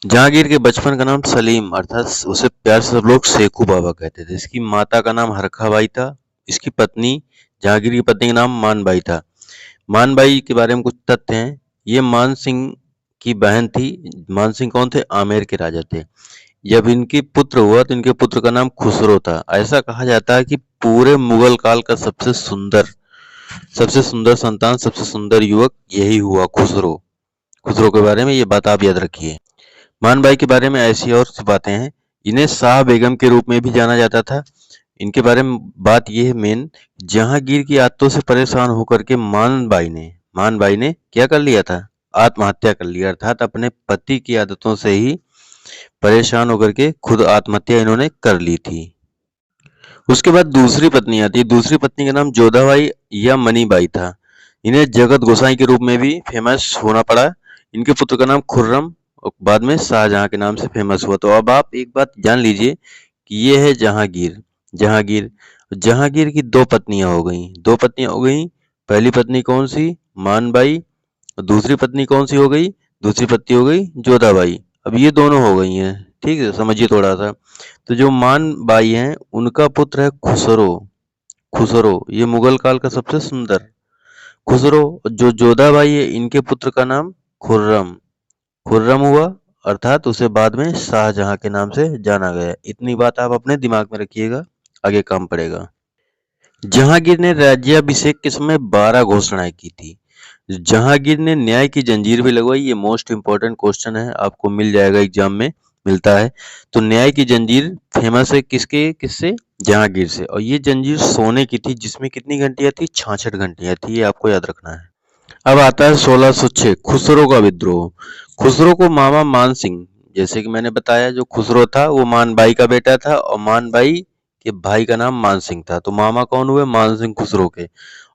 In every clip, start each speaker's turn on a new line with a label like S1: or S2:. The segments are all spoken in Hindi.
S1: जहांगीर के बचपन का नाम सलीम अर्थात उसे प्यार से सब लोग शेखू बाबा कहते थे। इसकी माता का नाम हरखाबाई था। इसकी पत्नी जहांगीर की पत्नी का नाम मानबाई था। मानबाई के बारे में कुछ तथ्य हैं। ये मान सिंह की बहन थी। मान सिंह कौन थे? आमेर के राजा थे। जब इनकी पुत्र हुआ तो इनके पुत्र का नाम खुसरो था। ऐसा कहा जाता है कि पूरे मुगल काल का सबसे सुंदर संतान, सबसे सुंदर युवक यही हुआ, खुसरो। खुसरो के बारे में ये बात आप याद रखिए। मानबाई के बारे में ऐसी और बातें हैं। इन्हें शाह बेगम के रूप में भी जाना जाता था। इनके बारे में बात यह है मेन, जहांगीर की आदतों से परेशान होकर के मानबाई ने क्या कर लिया था? आत्महत्या कर लिया। अर्थात अपने पति की आदतों से ही परेशान होकर के खुद आत्महत्या इन्होंने कर ली थी। उसके बाद दूसरी पत्नी आती है। दूसरी पत्नी का नाम जोधाबाई या मनीबाई था। इन्हें जगत गोसाई के रूप में भी फेमस होना पड़ा। इनके पुत्र का नाम खुर्रम और बाद में शाहजहां के नाम से फेमस हुआ। तो अब आप एक बात जान लीजिए कि ये है जहांगीर। जहांगीर जहांगीर की दो पत्नियां हो गई। पहली पत्नी कौन सी? मानबाई। और दूसरी पत्नी कौन सी हो गई? दूसरी पत्नी हो गई जोधाबाई। अब ये दोनों हो गई हैं। ठीक है, समझिए थोड़ा सा। तो जो मान बाई हैं उनका पुत्र है खुसरो। खुसरो ये मुगल काल का सबसे सुंदर खुसरो। जो जोधाबाई है इनके पुत्र का नाम खुर्रम। खुर्रम हुआ अर्थात उसे बाद में शाहजहां के नाम से जाना गया। इतनी बात आप अपने दिमाग में रखिएगा, आगे काम पड़ेगा। जहांगीर ने राज्याभिषेक के समय 12 घोषणाएं की थी। जहांगीर ने न्याय की जंजीर भी लगवाई। ये मोस्ट इंपॉर्टेंट क्वेश्चन है, आपको मिल जाएगा एग्जाम में, मिलता है। तो न्याय की जंजीर फेमस है किससे? जहांगीर से। और ये जंजीर सोने की थी, जिसमें कितनी घंटियां थी? 66 घंटियां थी। ये आपको याद रखना है। अब आता है 1606 खुसरो का विद्रोह। खुसरो को मामा मान सिंह, जैसे कि मैंने बताया, जो खुसरो था वो मानबाई का बेटा था और मानबाई के भाई का नाम मान सिंह था। तो मामा कौन हुए? मान सिंह खुसरो के।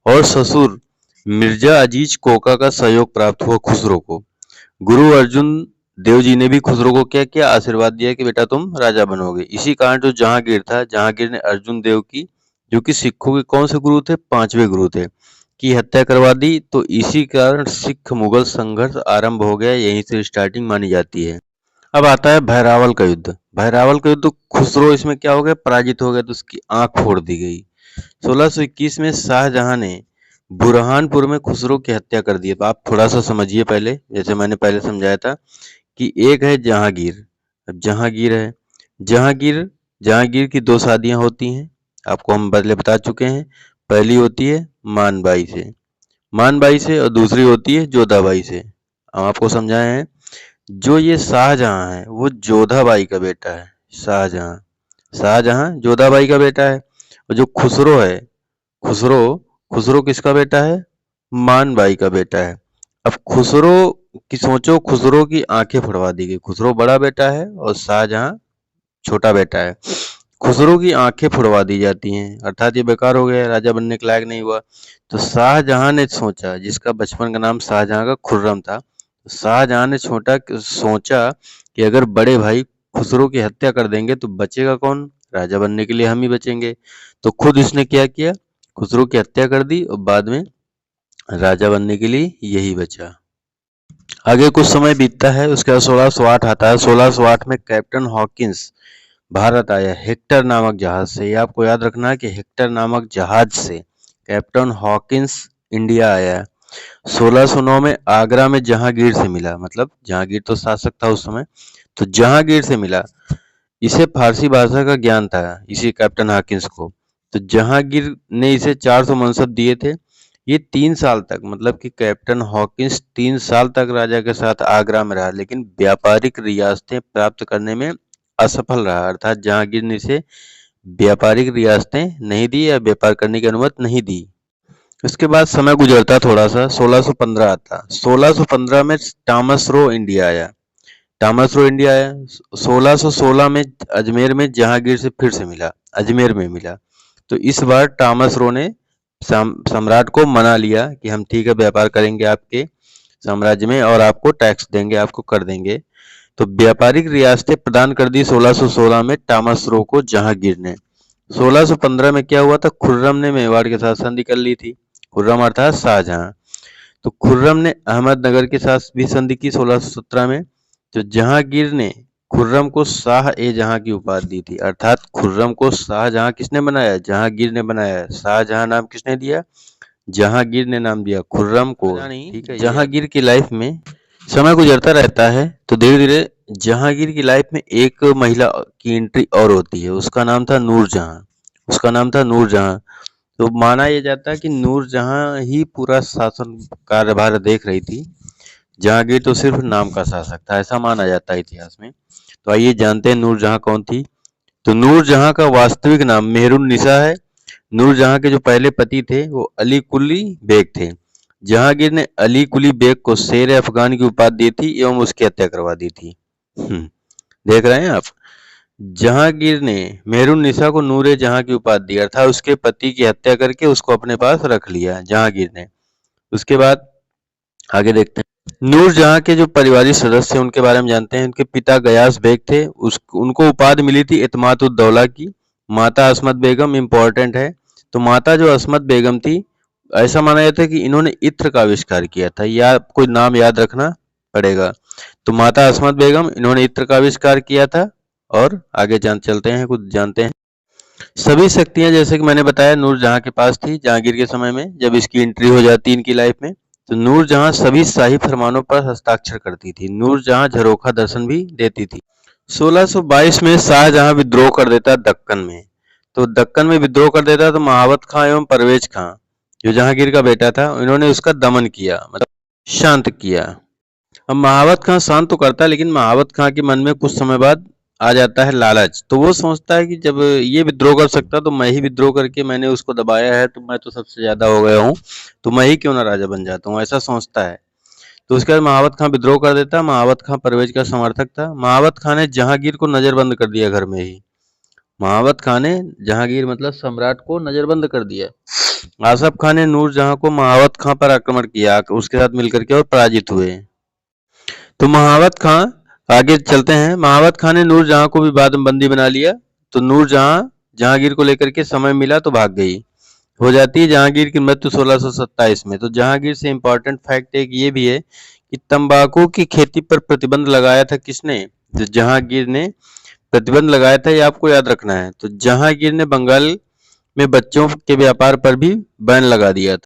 S1: और ससुर मिर्जा अजीज कोका का सहयोग प्राप्त हुआ खुसरो को। गुरु अर्जुन देव जी ने भी खुसरो को क्या किया? आशीर्वाद दिया कि बेटा तुम राजा बनोगे। इसी कारण जो जहांगीर था, जहांगीर ने अर्जुन देव की, जो कि सिखों के कौन से गुरु थे? 5वें गुरु थे, की हत्या करवा दी। तो इसी कारण सिख मुगल संघर्ष आरंभ हो गया। यहीं से स्टार्टिंग मानी जाती है। अब आता है भैरावल का युद्ध। भैरावल का युद्ध, खुसरो इसमें क्या हो गया? पराजित हो गया, तो उसकी आंख फोड़ दी गई। 1621 में शाहजहां ने बुरहानपुर में खुसरो की हत्या कर दी। अब आप थोड़ा सा समझिए पहले, जैसे मैंने पहले समझाया था कि एक है जहांगीर। अब जहांगीर है, जहांगीर जहांगीर की 2 शादियां होती हैं, आपको हम पहले बता चुके हैं। पहली होती है मानबाई से और दूसरी होती है जोधाबाई से। हम आपको समझाए हैं। जो ये शाहजहां है वो जोधाबाई का बेटा है। शाहजहां शाहजहां जोधाबाई का बेटा है। और जो खुसरो है, खुसरो खुसरो किसका बेटा है? मानबाई का बेटा है। अब खुसरो की सोचो, खुसरो की आंखें फोड़वा दी गई। खुसरो बड़ा बेटा है और शाहजहां छोटा बेटा है। खुसरो की आंखें फुड़वा दी जाती हैं, अर्थात ये बेकार हो गया, राजा बनने के लायक नहीं हुआ। तो शाहजहां ने सोचा, जिसका बचपन का नाम शाहजहां का खुर्रम था, शाहजहां ने सोचा कि अगर बड़े भाई खुसरो की हत्या कर देंगे तो बचेगा कौन? राजा बनने के लिए हम ही बचेंगे। तो खुद इसने क्या किया? खुसरो की हत्या कर दी और बाद में राजा बनने के लिए यही बचा। आगे कुछ समय बीतता है, उसके बाद 1608 आता है। 1608 में कैप्टन हॉकिंस भारत आया हेक्टर नामक जहाज से। ये आपको याद रखना है कि हेक्टर नामक जहाज से कैप्टन हॉकिंस इंडिया आया। 1609 में आगरा में जहांगीर से मिला, मतलब जहांगीर तो शासक था उस समय, तो जहांगीर से मिला। इसे फारसी भाषा का ज्ञान था, इसी कैप्टन हॉकिंस को। तो जहांगीर ने इसे 400 मनसब दिए थे। ये 3 साल तक, मतलब कि कैप्टन हॉकिंस 3 साल तक राजा के साथ आगरा में रहा, लेकिन व्यापारिक रियासतें प्राप्त करने में असफल रहा। अर्थात जहांगीर ने इसे व्यापारिक रियासतें नहीं दी या व्यापार करने की अनुमति नहीं दी। उसके बाद समय गुजरता थोड़ा सा, 1615 आता। 1615 में टॉमस रो इंडिया आया। 1616 में अजमेर में जहांगीर से फिर से मिला, अजमेर में मिला। तो इस बार टॉमस रो ने सम्राट को मना लिया कि हम ठीक है व्यापार करेंगे आपके साम्राज्य में और आपको टैक्स देंगे, आपको कर देंगे। तो व्यापारिक रियासतें प्रदान कर दी 1616 में टॉमस रो को जहांगीर ने। 1615 में क्या हुआ था? खुर्रम ने मेवाड़ के साथ संधि कर ली थी। खुर्रम अर्थात शाहजहां। तो खुर्रम ने अहमदनगर के साथ भी संधि की 1617 में। तो जहांगीर ने खुर्रम को शाह ए जहां की उपाधि दी थी, अर्थात खुर्रम को शाहजहां किसने बनाया? जहांगीर ने बनाया। शाहजहां नाम किसने दिया? जहांगीर ने नाम दिया खुर्रम को। ठीक है, जहांगीर की लाइफ में समय गुजरता रहता है तो धीरे धीरे जहांगीर की लाइफ में एक महिला की एंट्री और होती है, उसका नाम था नूरजहां। उसका नाम था नूरजहां। तो माना यह जाता है कि नूरजहां ही पूरा शासन कार्यभार देख रही थी, जहांगीर तो सिर्फ नाम का शासक था, ऐसा माना जाता है इतिहास में। तो आइए जानते हैं नूरजहां कौन थी। तो नूरजहां का वास्तविक नाम मेहरुन्निसा है। नूरजहां के जो पहले पति थे वो अली कुली बेग थे। जहांगीर ने अली कुली बेग को शेर अफगान की उपाधि दी थी एवं उसकी हत्या करवा दी थी। देख रहे हैं आप, जहांगीर ने मेहरुन्निसा को नूरे जहां की उपाधि दी, अर्थात उसके पति की हत्या करके उसको अपने पास रख लिया जहांगीर ने। उसके बाद आगे देखते हैं। नूरजहां के जो पारिवारिक सदस्य हैं उनके बारे में जानते हैं। उनके पिता गयास बेग थे, उनको उपाधि मिली थी इत्माद-उद-दौला की। माता अस्मत बेगम इम्पोर्टेंट है। तो माता जो अस्मत बेगम थी, ऐसा माना जाता है कि इन्होंने इत्र का आविष्कार किया था, या कोई नाम याद रखना पड़ेगा। तो माता अस्मत बेगम, इन्होंने इत्र का आविष्कार किया था। और आगे चलते हैं, कुछ जानते हैं। सभी शक्तियां जैसे कि मैंने बताया नूरजहां के पास थी जहांगीर के समय में, जब इसकी एंट्री हो जाती इनकी लाइफ में। तो नूरजहां सभी शाही फरमानों पर हस्ताक्षर करती थी। नूरजहां झरोखा दर्शन भी देती थी। 1622 में शाहजहां विद्रोह कर देता दक्कन में। तो दक्कन में विद्रोह कर देता तो महावत खां एवं परवेज खां, जो जहांगीर का बेटा था, इन्होंने उसका दमन किया, मतलब शांत किया। अब महावत खां शांत तो करता है, लेकिन महावत खां के मन में कुछ समय बाद आ जाता है लालच। तो वो सोचता है कि जब ये विद्रोह कर सकता तो मैं ही विद्रोह करके मैंने उसको दबाया है, तो मैं तो सबसे ज्यादा हो गया हूँ, तो मैं ही क्यों ना राजा बन जाता हूँ, ऐसा सोचता है। तो उसके बाद महावत खां विद्रोह कर देता है। महावत खां परवेज का समर्थक था। महावत खां ने जहांगीर को नजरबंद कर दिया घर में ही। महावत खां ने जहांगीर मतलब सम्राट को नजरबंद कर दिया। आसफ खां ने नूरजहां को महावत खां पर आक्रमण किया, उसके साथ मिलकर के, और पराजित हुए। तो महावत खां, आगे चलते हैं। महावत खां ने नूरजहां को भी बाद में बंदी बना लिया। तो नूरजहां जहांगीर को लेकर के समय मिला तो भाग गई। हो जाती है जहांगीर की मृत्यु 1627 में। तो जहांगीर से इम्पोर्टेंट फैक्ट एक ये भी है कि तंबाकू की खेती पर प्रतिबंध लगाया था किसने? तो जहांगीर ने प्रतिबंध लगाया था, ये आपको याद रखना है। तो जहांगीर ने बंगाल में बच्चों के व्यापार पर भी बैन लगा दिया था।